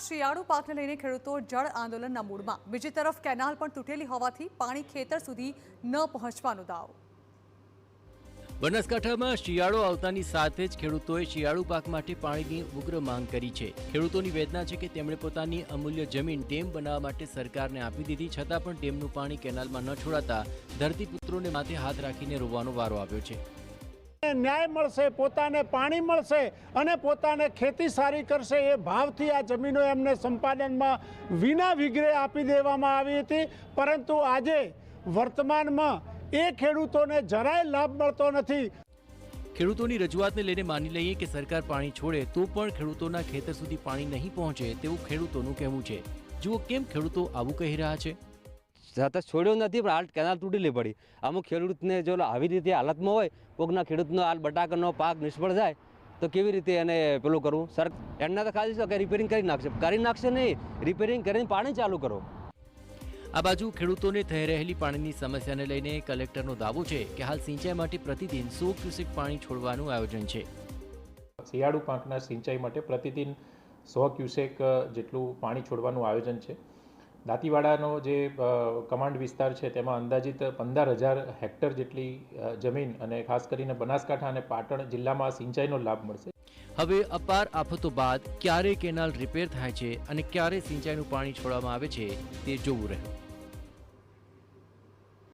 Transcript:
શિયાળુ પાકને લઈને ખેડૂતો જળ આંદોલનના મૂડમાં। બીજી તરફ કેનાલ પણ તૂટેલી હોવાથી પાણી ખેતર સુધી ન પહોંચવાનો દાવ। બનાસકાંઠામાં શિયાળો આવતાની સાથે જ ખેડૂતોએ શિયાળુ પાક માટે પાણીની ઉગ્ર માંગ કરી છે। ખેડૂતોની વેદના છે કે તેમણે પોતાની અમૂલ્ય જમીન ડેમ બનાવવા માટે સરકારને આપી દીધી, છતાં પણ ડેમનું પાણી કેનાલમાં ન છોડાતા ધરતીપુત્રોને માથે હાથ રાખીને રોવાનો વારો આવ્યો છે। ન્યાય મળશે, પોતાને પાણી મળશે અને પોતાને ખેતી સારી કરશે એ ભાવથી આ જમીનો એમને સંપાદનમાં વિના વિઘ્ને આપી દેવામાં આવી હતી, પરંતુ આજે વર્તમાનમાં એ ખેડૂતોને જરાય લાભ મળતો નથી। ખેડૂતોની રજૂઆતને લઈને માની લઈએ કે સરકાર પાણી છોડે તો પણ ખેડૂતોના ખેતર સુધી પાણી નહીં પહોંચે તેવું ખેડૂતોનું કહેવું છે। જુઓ કેમ ખેડૂતો આવું કહી રહ્યા છે। સતત છોડ્યો નથી, પણ હાલ કેનાલ તૂટેલી પડી। અમુક ખેડૂતને જો આવી રીતે હાલતમાં હોય, કોકના ખેડૂતનો હાલ બટાકાનો પાક નિષ્ફળ જાય તો કેવી રીતે એને પેલું કરવું? સર એમના તો ખાલી શું કે રિપેરિંગ કરી નાખશે નહીં, રિપેરિંગ કરીને પાણી ચાલુ કરો। આ બાજુ ખેડૂતોને થઈ રહેલી પાણીની સમસ્યાને લઈને કલેક્ટરનો દાવો છે કે હાલ સિંચાઈ માટે પ્રતિદિન 100 ક્યુસેક પાણી છોડવાનું આયોજન છે। શિયાળુ પાકના સિંચાઈ માટે પ્રતિદિન 100 ક્યુસેક જેટલું પાણી છોડવાનું આયોજન છે। દાંતીવાડાનો જે કમાન્ડ વિસ્તાર છે તેમાં અંદાજિત 15,000 હેક્ટર જેટલી જમીન અને ખાસ કરીને બનાસકાંઠા અને પાટણ જિલ્લામાં સિંચાઈનો લાભ મળશે। હવે અપાર આફતો બાદ ક્યારે કેનાલ રિપેર થાય છે અને ક્યારે સિંચાઈનું પાણી છોડવામાં આવે છે તે જોવું રહ્યું।